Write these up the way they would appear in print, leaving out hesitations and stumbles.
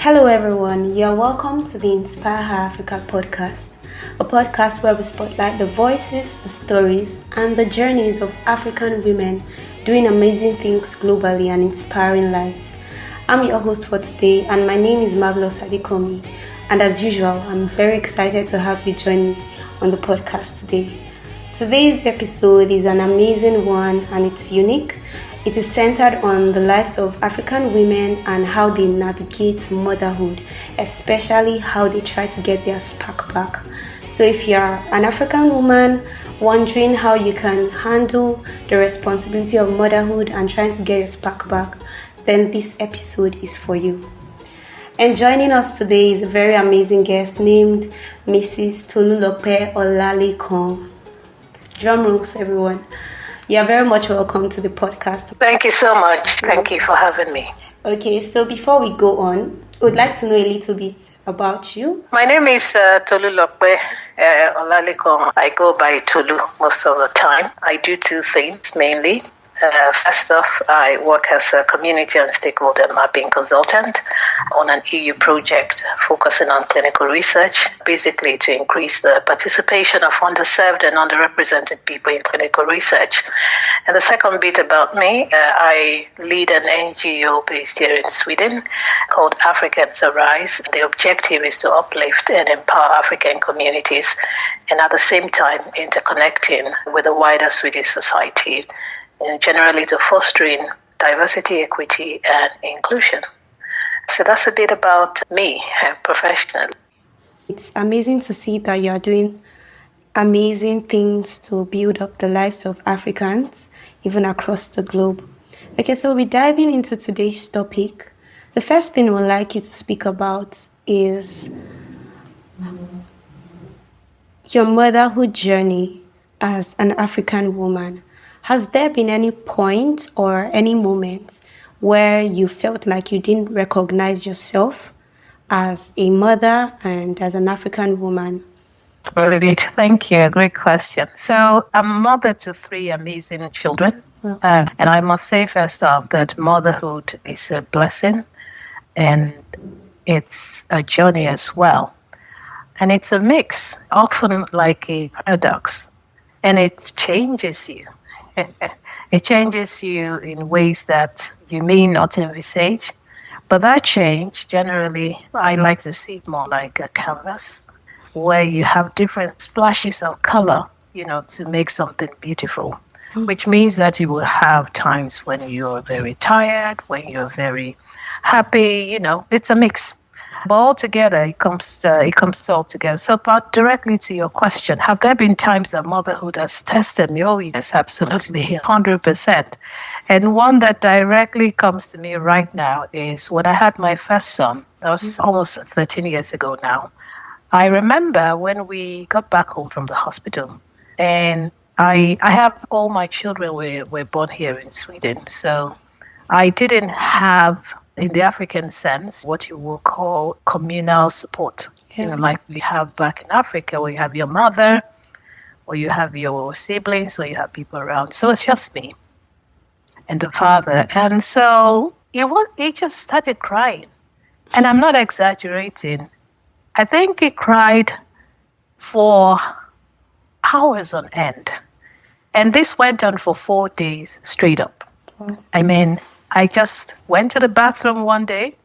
Hello, everyone. You're welcome to the Inspire Her Africa podcast, a podcast where we spotlight the voices, the stories, and the journeys of African women doing amazing things globally and inspiring lives. I'm your host for today, and my name is Marvelous Adikomi. And as usual, I'm very excited to have you join me on the podcast today. Today's episode is an amazing one and it's unique. It is centered on the lives of African women and how they navigate motherhood, especially how they try to get their spark back. So if you are an African woman wondering how you can handle the responsibility of motherhood and trying to get your spark back, then this episode is for you. And joining us today is a very amazing guest named Mrs. Tolulope Olalekan. Drum rolls, everyone. You're very much welcome to the podcast. Thank you so much. Thank you for having me. Okay, so before we go on, I would like to know a little bit about you. My name is Tolulope Olalekan. I go by Tolu most of the time. I do two things mainly. First off, I work as a community and stakeholder mapping consultant on an EU project focusing on clinical research, basically to increase the participation of underserved and underrepresented people in clinical research. And the second bit about me, I lead an NGO based here in Sweden called Africans Arise. The objective is to uplift and empower African communities and at the same time interconnecting with the wider Swedish society, and generally to fostering diversity, equity, and inclusion. So that's a bit about me professionally. It's amazing to see that you're doing amazing things to build up the lives of Africans, even across the globe. Okay, so we're diving into today's topic. The first thing we'd like you to speak about is your motherhood journey as an African woman. Has there been any point or any moment where you felt like you didn't recognize yourself as a mother and as an African woman? Brilliant. Thank you. Great question. So I'm a mother to three amazing children. And I must say first off that motherhood is a blessing and it's a journey as well. And it's a mix, often like a paradox, and it changes you. It changes you in ways that you may not envisage. But that change, generally, I like to see it more like a canvas where you have different splashes of color, to make something beautiful, which means that you will have times when you're very tired, when you're very happy, it's a mix. But altogether, it comes all together. So, but directly to your question, have there been times that motherhood has tested me? Oh, yes, absolutely, 100%. And one that directly comes to me right now is when I had my first son. That was almost 13 years ago now. I remember when we got back home from the hospital, and I have all my children were born here in Sweden. So I didn't have, in the African sense, what you will call communal support. Like we have back in Africa, where you have your mother, or you have your siblings, or you have people around. So it's just me and the father. And so he just started crying. And I'm not exaggerating. I think he cried for hours on end. And this went on for 4 days straight up. I mean, I just went to the bathroom one day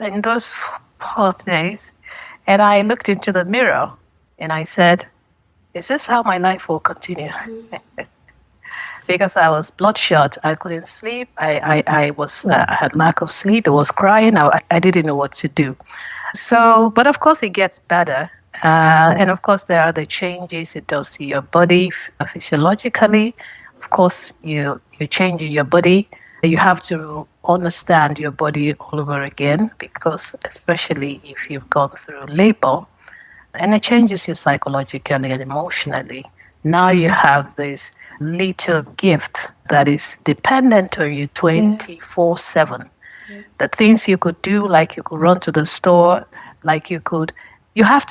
in those 4 days, and I looked into the mirror and I said, is this how my life will continue? Because I was bloodshot. I couldn't sleep. I had lack of sleep. I was crying. I didn't know what to do. So, but of course it gets better. And of course there are the changes it does to your body physiologically. Of course, you change in your body. You have to understand your body all over again, because especially if you've gone through labor, and it changes you psychologically and emotionally. Now you have this little gift that is dependent on you 24/7. The things you could do, like you could run to the store, you have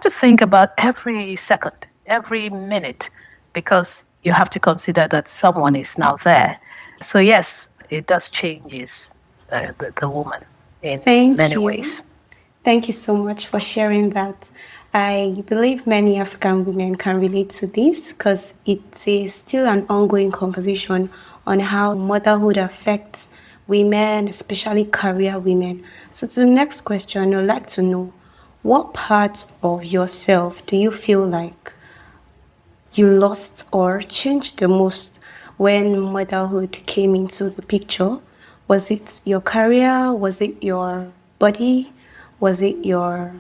to think about every second, every minute, because you have to consider that someone is now there. So yes, it does changes the woman. in Thank many you. ways. Thank you so much for sharing that. I believe many African women can relate to this because it is still an ongoing conversation on how motherhood affects women, especially career women. So, to the next question, I'd like to know what part of yourself do you feel like you lost or changed the most when motherhood came into the picture? Was it your career? Was it your body? Was it your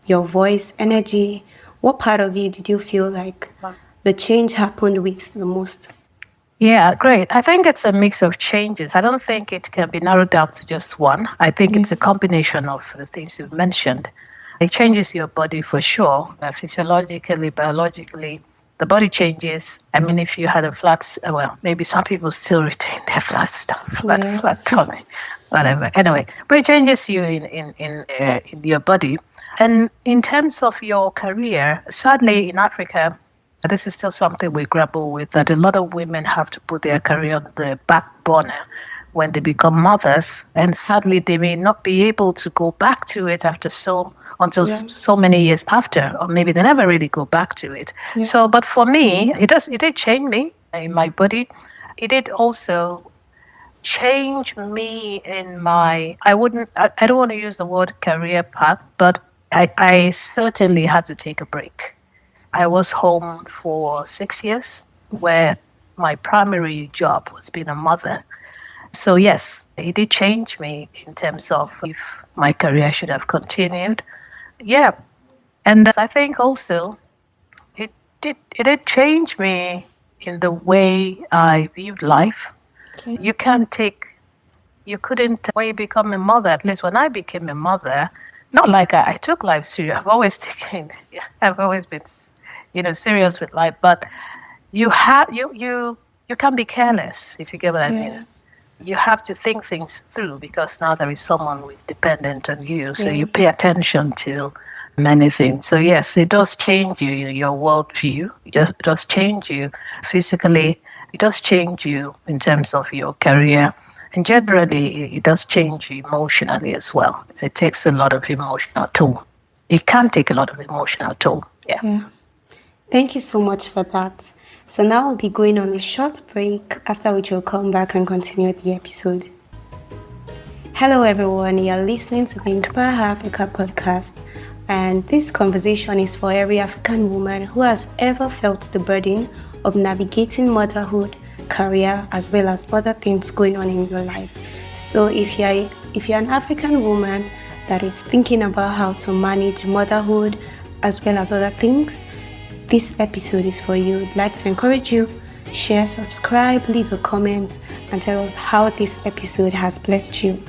voice, energy? What part of you did you feel like the change happened with the most? Yeah, great. I think it's a mix of changes. I don't think it can be narrowed down to just one. I think it's a combination of the things you've mentioned. It changes your body for sure, physiologically, biologically. The body changes. I mean, if you had a flat, well, maybe some people still retain their flat stuff, Yeah. flat tummy, whatever. Anyway, but it changes you in your body. And in terms of your career, sadly in Africa, this is still something we grapple with, that a lot of women have to put their career on the back burner when they become mothers. And sadly, they may not be able to go back to it until Yeah. so many years after, or maybe they never really go back to it. Yeah. So, but for me, it did change me in my body. It did also change me in my, I don't want to use the word career path, but I certainly had to take a break. I was home for 6 years, where my primary job was being a mother. So yes, it did change me in terms of if my career should have continued. Yeah. And I think also it did change me in the way I viewed life. Okay. You couldn't, when you become a mother, at least when I became a mother, not like I took life serious. I've always been, serious with life, but you can be careless, if you get what I mean. Yeah. You have to think things through because now there is someone who is dependent on you. So Yeah. you pay attention to many things. So yes, it does change you, your worldview. It does change you physically. It does change you in terms of your career. And generally, it does change you emotionally as well. It takes a lot of emotional toll. It can take a lot of emotional toll. Yeah. Yeah. Thank you so much for that. So now we'll be going on a short break, after which we'll come back and continue the episode. Hello everyone, you're listening to the Inspire Africa podcast, and this conversation is for every African woman who has ever felt the burden of navigating motherhood, career, as well as other things going on in your life. So if you're an African woman that is thinking about how to manage motherhood as well as other things, this episode is for you. I'd like to encourage you, share, subscribe, leave a comment, and tell us how this episode has blessed you.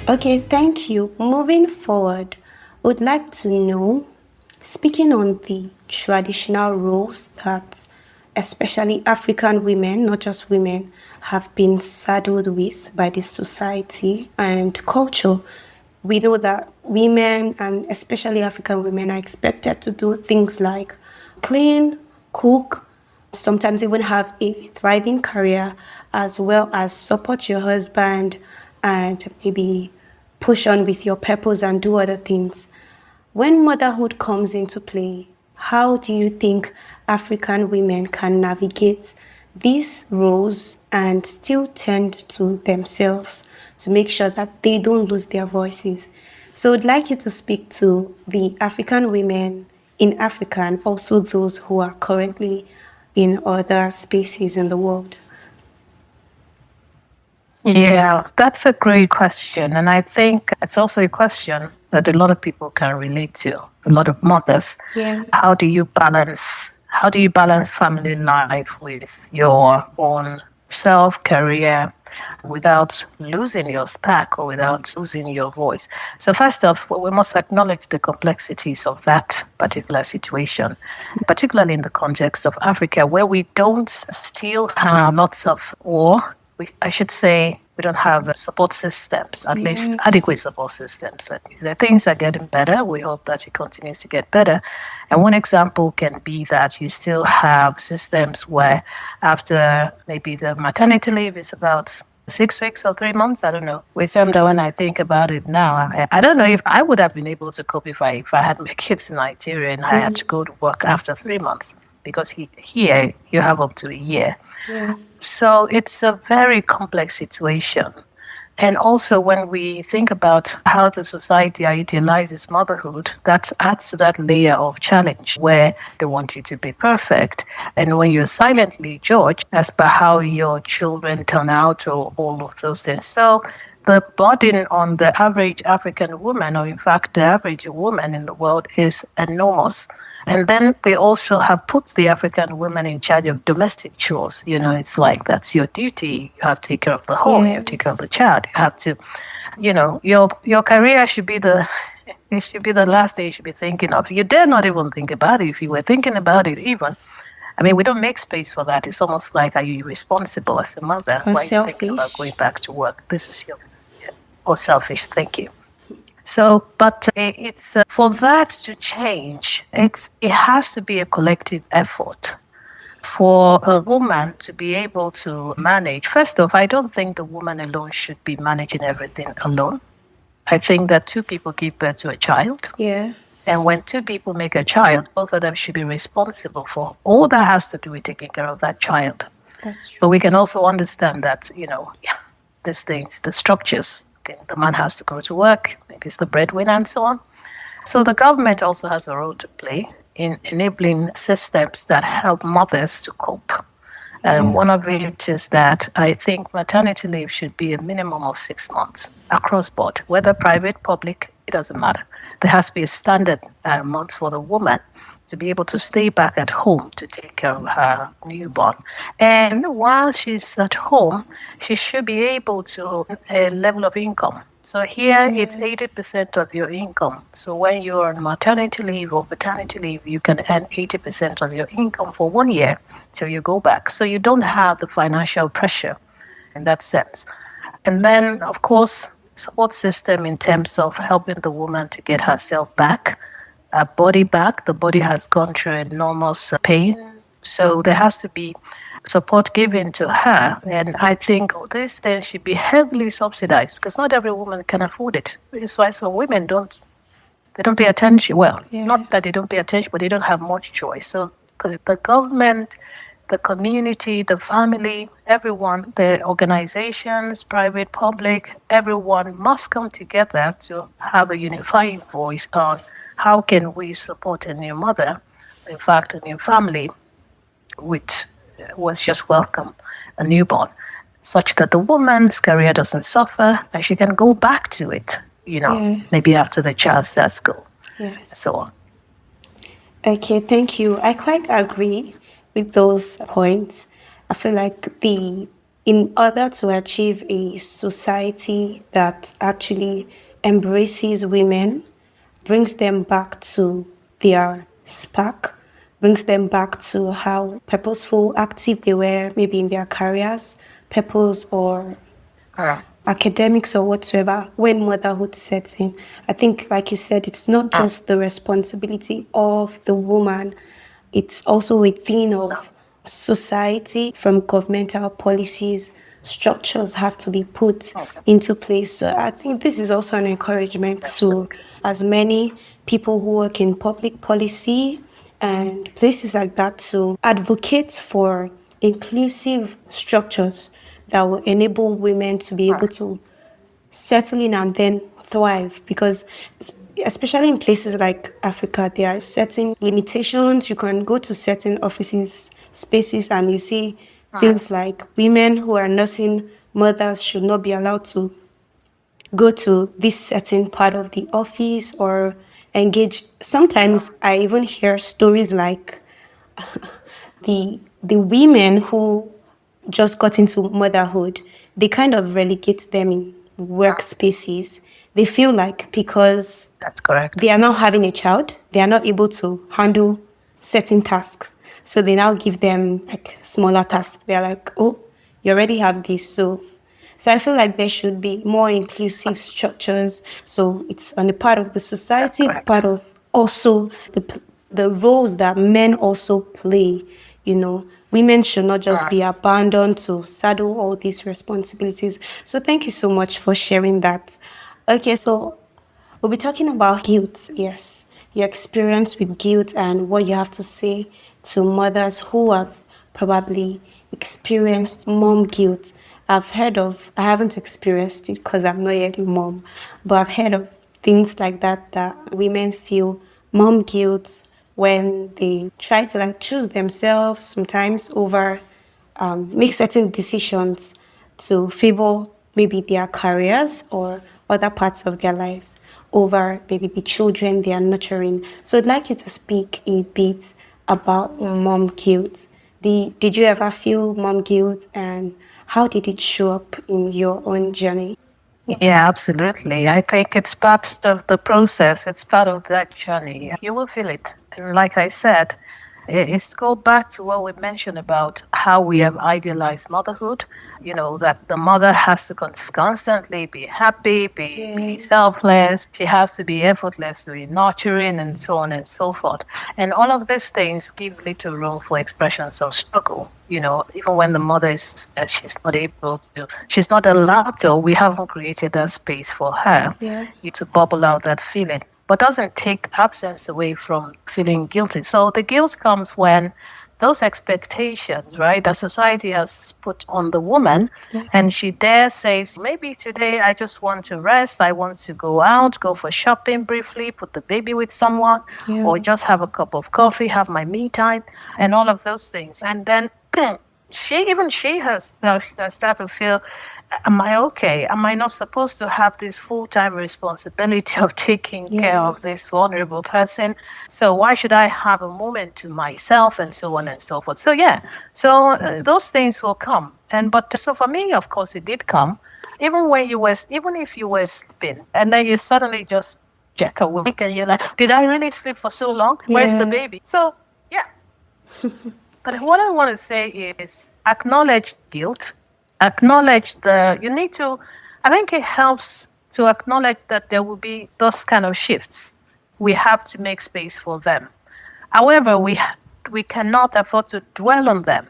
Okay, thank you. Moving forward, I would like to know, speaking on the traditional roles that especially African women, not just women, have been saddled with by the society and culture. We know that women, and especially African women, are expected to do things like clean, cook, sometimes even have a thriving career, as well as support your husband and maybe push on with your purpose and do other things. When motherhood comes into play, how do you think African women can navigate these roles and still tend to themselves to make sure that they don't lose their voices? So I'd like you to speak to the African women in Africa and also those who are currently in other spaces in the world. Yeah, that's a great question. And I think it's also a question that a lot of people can relate to, a lot of mothers. Yeah. How do you balance family life with your own self, career, without losing your spark or without losing your voice? So first off, we must acknowledge the complexities of that particular situation, particularly in the context of Africa, where we don't still have lots of, or I should say, we don't have support systems, at least adequate support systems. That means that things are getting better. We hope that it continues to get better. And one example can be that you still have systems where after maybe the maternity leave is about 6 weeks or 3 months. I don't know. With that, when I think about it now, I don't know if I would have been able to cope if I had my kids in Nigeria and I had to go to work after 3 months, because here you have up to a year. Yeah. So it's a very complex situation. And also, when we think about how the society idealizes motherhood, that adds to that layer of challenge where they want you to be perfect. And when you're silently judged as per how your children turn out or all of those things. So the burden on the average African woman, or in fact, the average woman in the world, is enormous. And then they also have put the African women in charge of domestic chores. It's like that's your duty. You have to take care of the home. You have to take care of the child. You have to, your career should be it should be the last thing you should be thinking of. You dare not even think about it. If you were thinking about it, even, I mean, we don't make space for that. It's almost like, are you responsible as a mother? Or Why are you thinking about going selfish. back to work? This is or selfish. Thank you. So, but it's for that to change, it has to be a collective effort for a woman to be able to manage. First off, I don't think the woman alone should be managing everything alone. I think that two people give birth to a child. Yeah. And when two people make a child, both of them should be responsible for all that has to do with taking care of that child. That's true. But we can also understand that, these things, the structures. Okay, the man has to go to work, maybe it's the breadwinner and so on. So the government also has a role to play in enabling systems that help mothers to cope. And one of it is that I think maternity leave should be a minimum of 6 months across board, whether private, public, it doesn't matter. There has to be a standard month for the woman to be able to stay back at home to take care of her newborn. And while she's at home, she should be able to a level of income. So here it's 80% of your income. So when you're on maternity leave or paternity leave, you can earn 80% of your income for 1 year till you go back. So you don't have the financial pressure in that sense. And then, of course, support system in terms of helping the woman to get herself back, her body back. The body has gone through enormous pain. So there has to be support given to her. And I think this then should be heavily subsidized, because not every woman can afford it. That's why some women don't pay attention. Well, not that they don't pay attention, but they don't have much choice. So the government, the community, the family, everyone, the organizations, private, public, everyone must come together to have a unifying voice on how can we support a new mother, in fact, a new family, which was just welcome a newborn, such that the woman's career doesn't suffer and she can go back to it, maybe after the child starts school, so on. Okay, thank you. I quite agree with those points. I feel like in order to achieve a society that actually embraces women, brings them back to their spark, brings them back to how purposeful, active they were, maybe in their careers, purpose or academics or whatsoever, when motherhood sets in. I think, like you said, it's not just the responsibility of the woman, it's also a thing of society. From governmental policies, structures have to be put into place. So I think this is also an encouragement to as many people who work in public policy and places like that to advocate for inclusive structures that will enable women to be able to settle in and then thrive. Because especially in places like Africa, there are certain limitations. You can go to certain offices, spaces, and you see things like women who are nursing mothers should not be allowed to go to this certain part of the office or engage. Sometimes I even hear stories like the women who just got into motherhood, they kind of relegate them in workspaces. They feel like because That's correct. they are now having a child, they are not able to handle certain tasks. So they now give them like smaller tasks. They're like, oh, you already have this. So I feel like there should be more inclusive structures. So it's on the part of the society, the part of also the roles that men also play women should not just be abandoned to saddle all these responsibilities. So thank you so much for sharing that. Okay, so we'll be talking about guilt. Yes, your experience with guilt and what you have to say to mothers who have probably experienced mom guilt. I haven't experienced it because I'm not yet a mom, but I've heard of things like that women feel mom guilt when they try to like choose themselves sometimes over make certain decisions to favor maybe their careers or other parts of their lives over maybe the children they are nurturing. So I'd like you to speak a bit about mom guilt. Did you ever feel mom guilt, and how did it show up in your own journey? Yeah, absolutely. I think it's part of the process. It's part of that journey. You will feel it. And like I said, it's go back to what we mentioned about how we have idealized motherhood. That the mother has to constantly be happy, be selfless. She has to be effortlessly nurturing, and so on and so forth. And all of these things give little room for expressions of struggle. Even when the mother is she's not able to, she's not allowed to, we haven't created that space for her to bubble out that feeling. But doesn't take absence away from feeling guilty. So the guilt comes when those expectations, right, that society has put on the woman, and she dare says, maybe today I just want to rest, I want to go out, go for shopping briefly, put the baby with someone, or just have a cup of coffee, have my me time, and all of those things. And then she has started to feel, am I okay? Am I not supposed to have this full-time responsibility of taking care of this vulnerable person? So why should I have a moment to myself, and so on and so forth? So those things will come. And but so for me, of course, it did come. Even if you were sleeping, and then you suddenly just check awake, and you're like, did I really sleep for so long? Where's the baby? So yeah. But what I want to say is acknowledge guilt, you need to, I think it helps to acknowledge that there will be those kind of shifts. We have to make space for them. However, we cannot afford to dwell on them.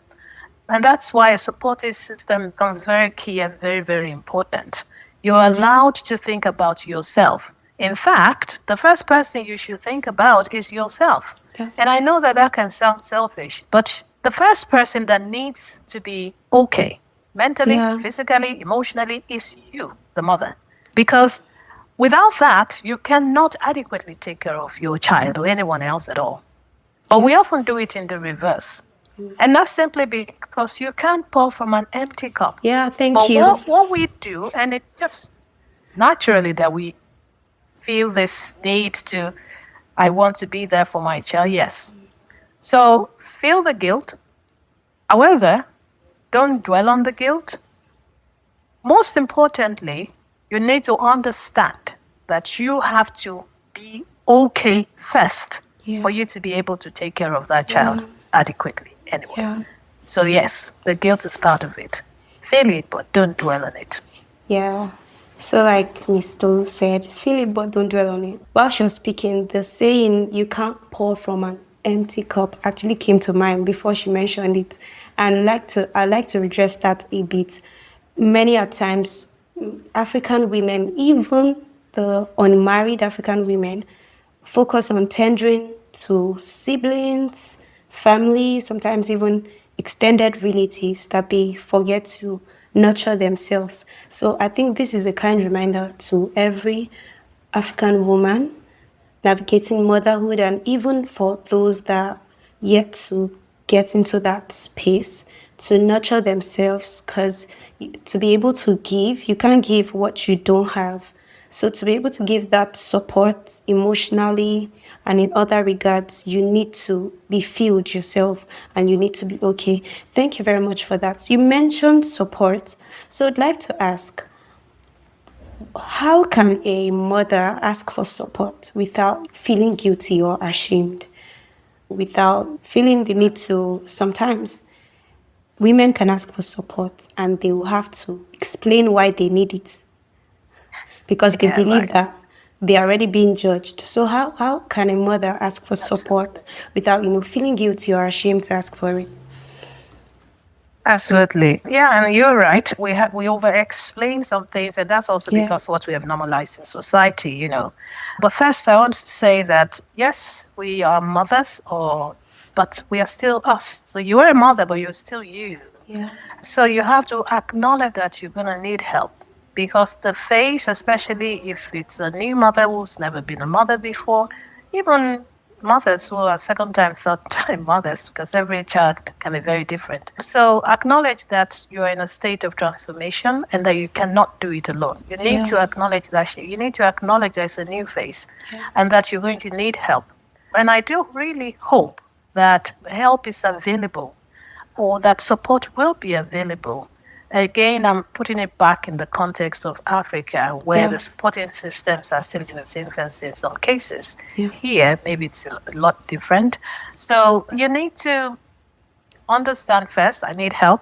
And that's why a supportive system becomes very key and very, very important. You're allowed to think about yourself. In fact, the first person you should think about is yourself. And I know that can sound selfish, but the first person that needs to be okay, mentally, physically, emotionally, is you, the mother. Because without that, you cannot adequately take care of your child or anyone else at all. But we often do it in the reverse. And that's simply because you can't pour from an empty cup. Thank you. What we do, and it's just naturally that we feel this need to, I want to be there for my child, yes. So feel the guilt. However, don't dwell on the guilt. Most importantly, you need to understand that you have to be okay first for you to be able to take care of that child adequately anyway. So yes, the guilt is part of it. Feel it, but don't dwell on it. Yeah. So like Miss Tolu said, feel it but don't dwell on it. While she was speaking, the saying you can't pour from an empty cup actually came to mind before she mentioned it. And I like to redress that a bit. Many a times African women, even the unmarried African women, focus on tendering to siblings, family, sometimes even extended relatives, that they forget to nurture themselves. So I think this is a kind reminder to every African woman navigating motherhood, and even for those that are yet to get into that space, to nurture themselves, because to be able to give, you can't give what you don't have. So to be able to give that support emotionally and in other regards, you need to be filled yourself and you need to be okay. Thank you very much for that. You mentioned support. So I'd like to ask, how can a mother ask for support without feeling guilty or ashamed? Without feeling the need to, sometimes women can ask for support and they will have to explain why they need it, because they believe that they're already being judged. So how can a mother ask for support without feeling guilty or ashamed to ask for it? Absolutely. Yeah, and you're right. We over explain some things, and that's also Yeah. because what we have normalized in society. But first I want to say that yes, we are mothers, but we are still us. So you are a mother, but you're still you. Yeah. So you have to acknowledge that you're gonna need help. Because the face, especially if it's a new mother who's never been a mother before, even mothers who are second time, third time mothers, because every child can be very different. So acknowledge that you are in a state of transformation and that you cannot do it alone. You need Yeah. to acknowledge that you need to acknowledge there's a new face Yeah. and that you're going to need help. And I do really hope that help is available or that support will be available. Again, I'm putting it back in the context of Africa, where Yeah. the supporting systems are still in its infancy in some cases. Yeah. Here, maybe it's a lot different. So you need to understand first, I need help.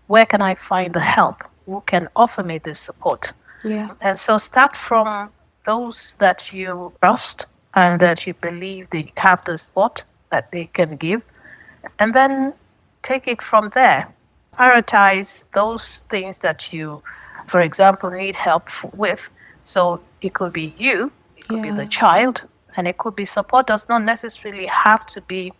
Where can I find the help? Who can offer me this support? Yeah. And so start from those that you trust and that you believe they have the support that they can give, and then take it from there. Prioritize those things that you, for example, need help with. So it could be you, it could be Yeah. the child, and it could be support. Does not necessarily have to be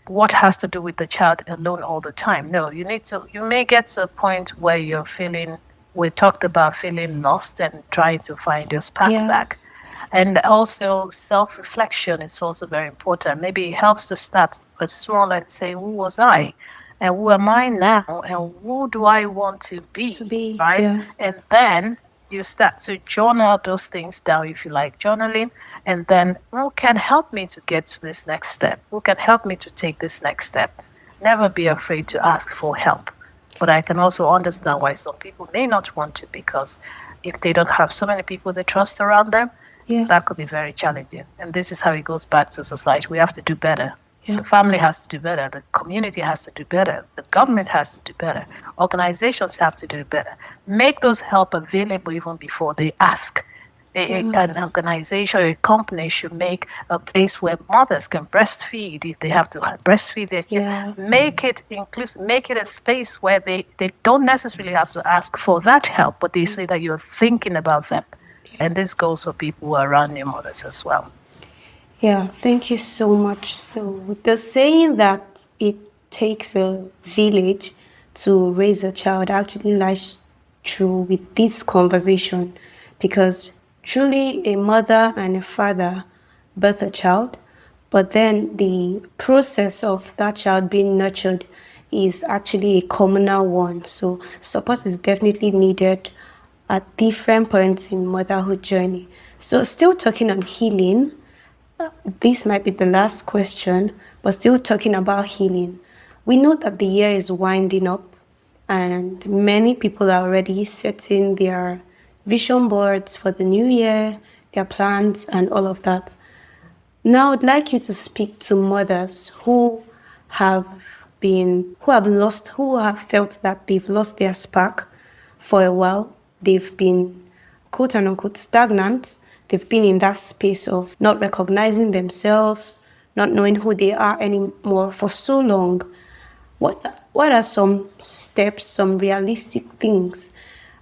what has to do with the child alone all the time. No, you may get to a point where you're feeling, we talked about feeling lost and trying to find your spark Yeah. back. And also self-reflection is also very important. Maybe it helps to start with small and say, who was I? And who am I now? And who do I want to be? To be. Right? Yeah. And then you start to journal those things down if you like journaling. And then who can help me to get to this next step? Who can help me to take this next step? Never be afraid to ask for help. But I can also understand why some people may not want to, because if they don't have so many people they trust around them, Yeah. that could be very challenging. And this is how it goes back to society. We have to do better. Yeah. The family has to do better. The community has to do better. The government has to do better. Organizations have to do better. Make those help available even before they ask. An organization or a company should make a place where mothers can breastfeed if they have to breastfeed their kids. Yeah. Make it inclusive, make it a space where they don't necessarily have to ask for that help, but they say that you're thinking about them. And this goes for people who are around new mothers as well. Yeah, thank you so much. So, the saying that it takes a village to raise a child actually lies true with this conversation, because truly a mother and a father birth a child, but then the process of that child being nurtured is actually a communal one. So, support is definitely needed at different points in motherhood journey. So, still talking on healing, this might be the last question, but still talking about healing. We know that the year is winding up, and many people are already setting their vision boards for the new year, their plans, and all of that. Now, I'd like you to speak to mothers who have who have felt that they've lost their spark for a while. They've been quote unquote stagnant. They've been in that space of not recognizing themselves, not knowing who they are anymore for so long. What are some steps, some realistic things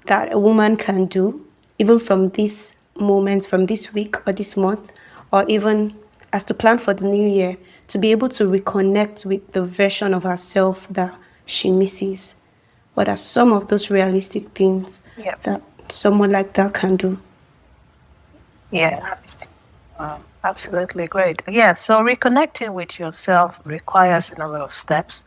that a woman can do, even from this moment, from this week or this month, or even as to plan for the new year, to be able to reconnect with the version of herself that she misses? What are some of those realistic things that someone like that can do? Yeah, absolutely great. Yeah, so reconnecting with yourself requires a number of steps.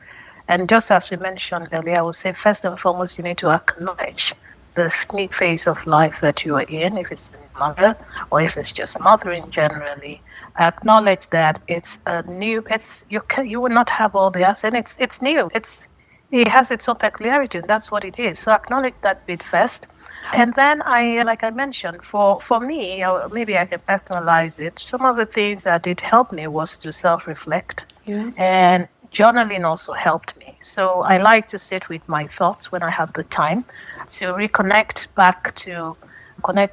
And just as we mentioned earlier, I would say first and foremost, you need to acknowledge the new phase of life that you are in, if it's a mother or if it's just mothering generally. Acknowledge that it's a new, you will not have all the answers, and it's new. It has its own peculiarity, and that's what it is. So acknowledge that bit first. And then like I mentioned, for me, maybe I can personalize it. Some of the things that did help me was to self-reflect. Yeah. And journaling also helped me. So I like to sit with my thoughts when I have the time to connect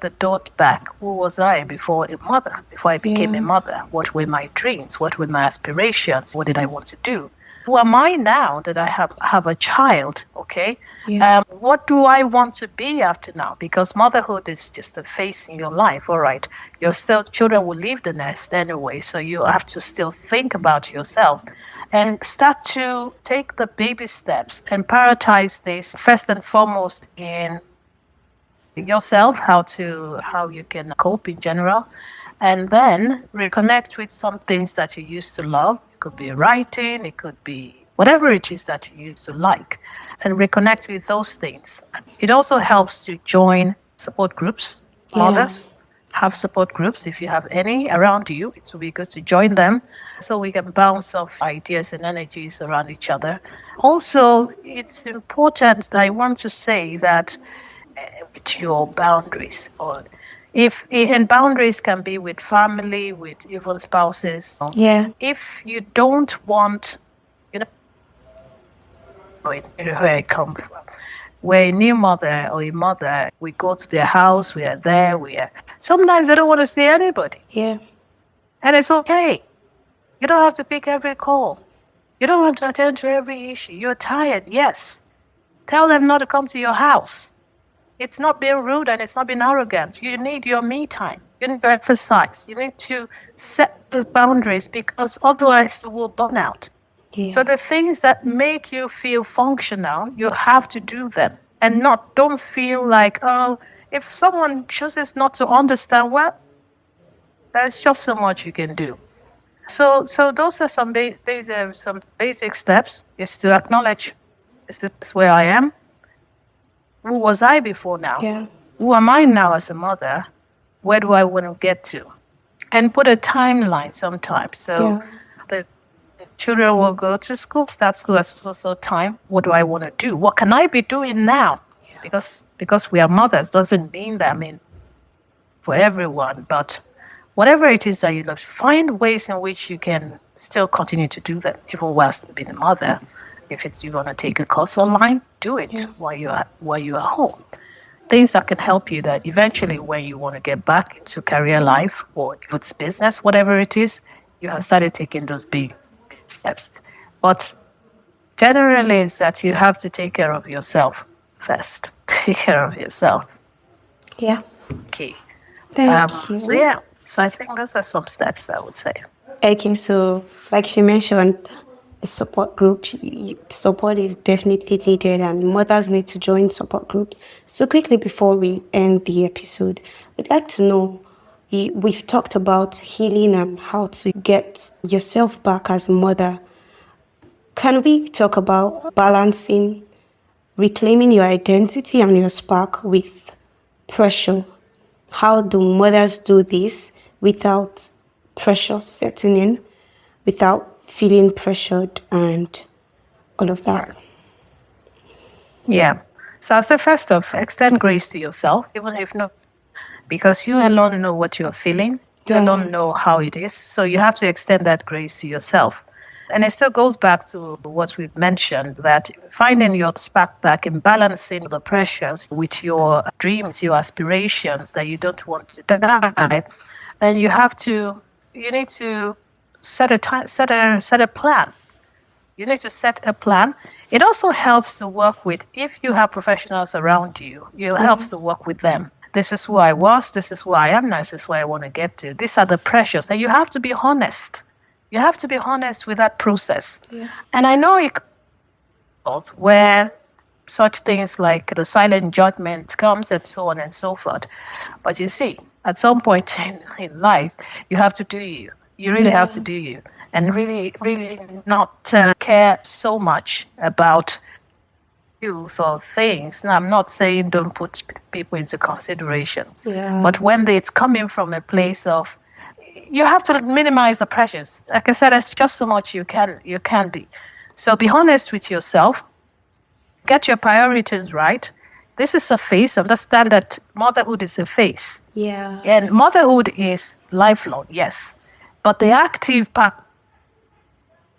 the dot back. Who was I before I became a mother? What were my dreams? What were my aspirations? What did I want to do? Who am I now that I have a child Okay. Yeah. What do I want to be after now? Because motherhood is just a phase in your life. All right. Your still children will leave the nest anyway. So you have to still think about yourself and start to take the baby steps and prioritize this first and foremost in yourself, how you can cope in general, and then reconnect with some things that you used to love. It could be writing, it could be whatever it is that you used to like, and reconnect with those things. It also helps to join support groups. Yeah. Mothers have support groups. If you have any around you, it will be good to join them so we can bounce off ideas and energies around each other. Also, it's important, I want to say that with your boundaries, or if and boundaries can be with family, with even spouses. Yeah. If you don't want, you know, where I come from, we're a new mother or a mother, we go to their house, we are there, we are. Sometimes they don't want to see anybody, Yeah. and it's okay. You don't have to pick every call. You don't have to attend to every issue. You're tired, yes. Tell them not to come to your house. It's not being rude and it's not being arrogant. You need your me time. You need to exercise. You need to set the boundaries because otherwise you will burn out. Yeah. So the things that make you feel functional, you have to do them. And don't feel like, oh, if someone chooses not to understand, well, there's just so much you can do. So those are some basic steps is to acknowledge this is where I am. Who was I before now? Yeah. Who am I now as a mother? Where do I want to get to? And put a timeline sometimes. So Yeah. the children will go to school, start school at so time. What do I want to do? What can I be doing now? Because we are mothers doesn't mean that, I mean, for everyone, but whatever it is that you look, find ways in which you can still continue to do that, even whilst being a mother. If it's you want to take a course online, do it while you are home. Things that can help you that eventually when you want to get back into career life or if it's business, whatever it is, you have started taking those big steps. But generally is that you have to take care of yourself first. Take care of yourself. Yeah. Okay. Thank you. So I think those are some steps I would say. Okay, so like she mentioned, a support group, support is definitely needed, and mothers need to join support groups. So quickly before we end the episode, I'd like to know, we've talked about healing and how to get yourself back as a mother. Can we talk about balancing, reclaiming your identity and your spark with pressure? How do mothers do this without pressure setting in, without feeling pressured and all of that? Yeah. So I'll say first off, extend grace to yourself, even if no, because you alone know what you're feeling. You Yeah. alone know how it is. So you have to extend that grace to yourself. And it still goes back to what we've mentioned, that finding your spark back and balancing the pressures with your dreams, your aspirations that you don't want to die, then you need to set a plan. You need to set a plan. It also helps to work with, if you have professionals around you, it helps to work with them. This is who I was, this is who I am now, this is where I want to get to. These are the pressures. And you have to be honest. You have to be honest with that process. Yeah. And I know it where such things like the silent judgment comes and so on and so forth. But you see, at some point in life, you have to do you. You really have to do you. And really, really not care so much about views or things. Now, I'm not saying don't put people into consideration. Yeah. But when it's coming from a place of, you have to minimize the pressures. Like I said, it's just so much you can be. So be honest with yourself. Get your priorities right. This is a phase. Understand that motherhood is a phase. Yeah. And motherhood is lifelong, yes. But the active part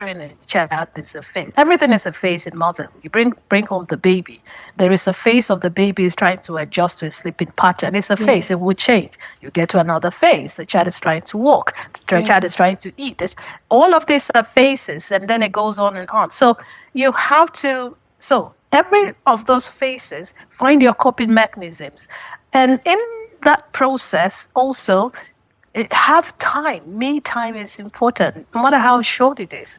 in a child is a phase. Everything is a phase in motherhood. You bring home the baby. There is a phase of the baby is trying to adjust to a sleeping pattern. It's a phase. It will change. You get to another phase. The child is trying to walk. The child is trying to eat. All of these are phases, and then it goes on and on. So you have to. So every of those phases, find your coping mechanisms. And in that process, also, have time. Me time is important, no matter how short it is.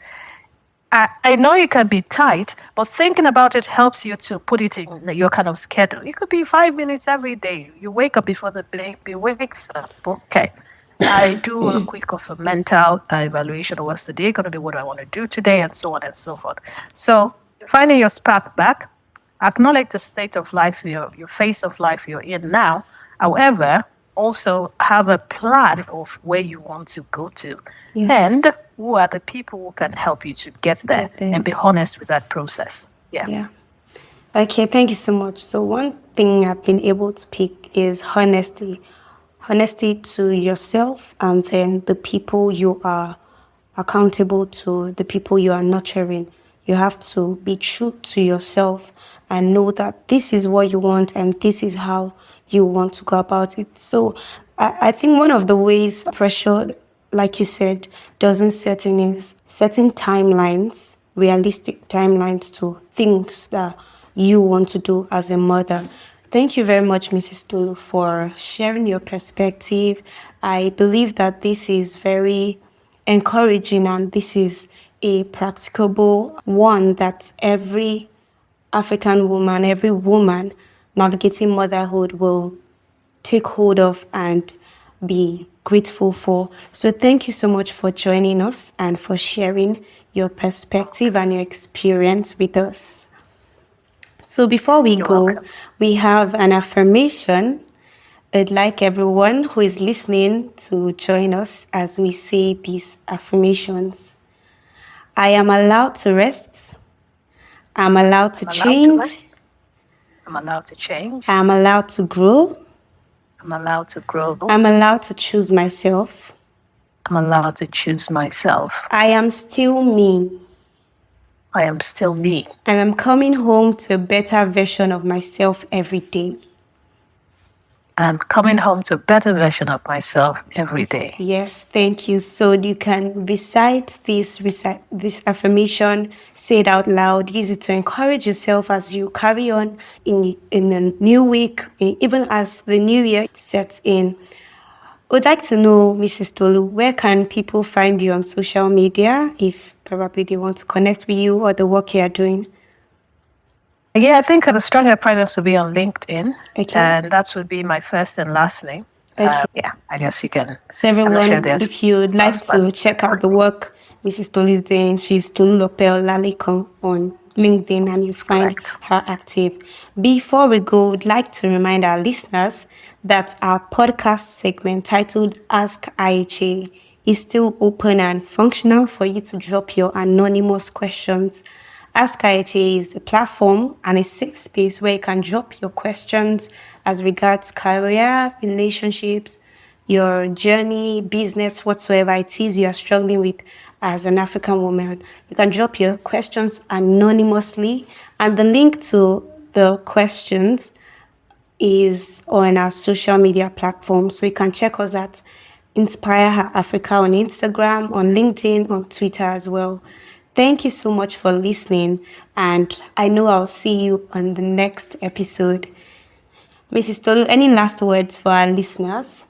I know it can be tight, but thinking about it helps you to put it in your kind of schedule. It could be 5 minutes every day. You wake up before the baby wakes up. Okay. I do a quick of a mental evaluation of what's the day going to be, what do I want to do today, and so on and so forth. So finding your spark back, acknowledge the state of life, your phase of life you're in now. However, also have a plan of where you want to go to. Yeah. And who are the people who can help you to get there, and be honest with that process. Yeah. Yeah. Okay, thank you so much. So one thing I've been able to pick is honesty. Honesty to yourself and then the people you are accountable to, the people you are nurturing. You have to be true to yourself and know that this is what you want and this is how you want to go about it. So I think one of the ways pressure, like you said, doesn't set in is setting timelines, realistic timelines to things that you want to do as a mother. Thank you very much, Mrs. Tolu, for sharing your perspective. I believe that this is very encouraging and this is a practicable one that every African woman, every woman navigating motherhood will take hold of and be grateful for. So thank you so much for joining us and for sharing your perspective and your experience with us. So before we go, we have an affirmation. I'd like everyone who is listening to join us as we say these affirmations. I am allowed to rest. I'm allowed to change. I'm allowed to change. I'm allowed to grow. I'm allowed to grow. I'm allowed to choose myself. I'm allowed to choose myself. I am still me. I am still me. And I'm coming home to a better version of myself every day. I'm coming home to a better version of myself every day. Yes, thank you. So you can recite this affirmation, say it out loud, use it to encourage yourself as you carry on in the new week, even as the new year sets in. I would like to know, Mrs. Tolu, where can people find you on social media if probably they want to connect with you or the work you are doing? Yeah, I think I'd strongly find us to be on LinkedIn. Okay. And that would be my first and last name. Okay. Yeah, I guess you can. So everyone, if you would like to check out the work Mrs. Tolu is doing, she's Tolu Lopel Lalikon on LinkedIn and you find her active. Before we go, we'd like to remind our listeners that our podcast segment titled Ask IHA is still open and functional for you to drop your anonymous questions. Ask IHA is a platform and a safe space where you can drop your questions as regards career, relationships, your journey, business, whatsoever it is you are struggling with as an African woman. You can drop your questions anonymously, and the link to the questions is on our social media platforms. So you can check us at Inspire Her Africa on Instagram, on LinkedIn, on Twitter as well. Thank you so much for listening, and I know I'll see you on the next episode. Mrs. Tolu, any last words for our listeners?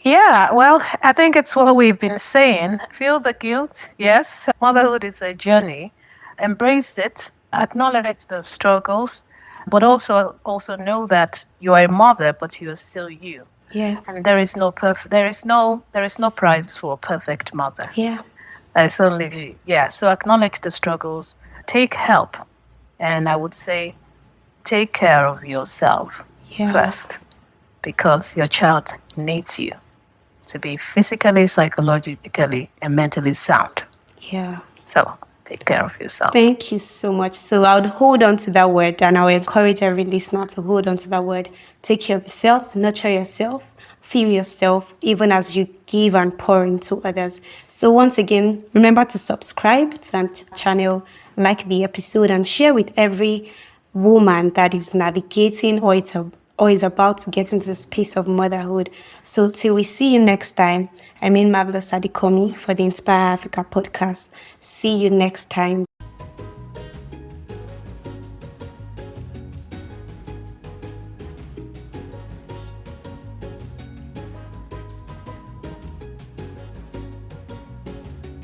Yeah, well, I think it's what we've been saying. Feel the guilt. Yes, motherhood is a journey. Embrace it. Acknowledge the struggles, but also know that you are a mother, but you are still you. Yeah. And there is no prize for a perfect mother. Yeah. It's only So acknowledge the struggles. Take help, and I would say, take care of yourself first, because your child needs you to be physically, psychologically, and mentally sound. Yeah. So take care of yourself. Thank you so much. So I would hold on to that word, and I will encourage every listener to hold on to that word. Take care of yourself, nurture yourself, feel yourself, even as you give and pour into others. So once again, remember to subscribe to our channel, like the episode, and share with every woman that is navigating or is about to get into the space of motherhood. So till we see you next time, I'm Marvelous Adikomi for the Inspire Africa podcast. See you next time.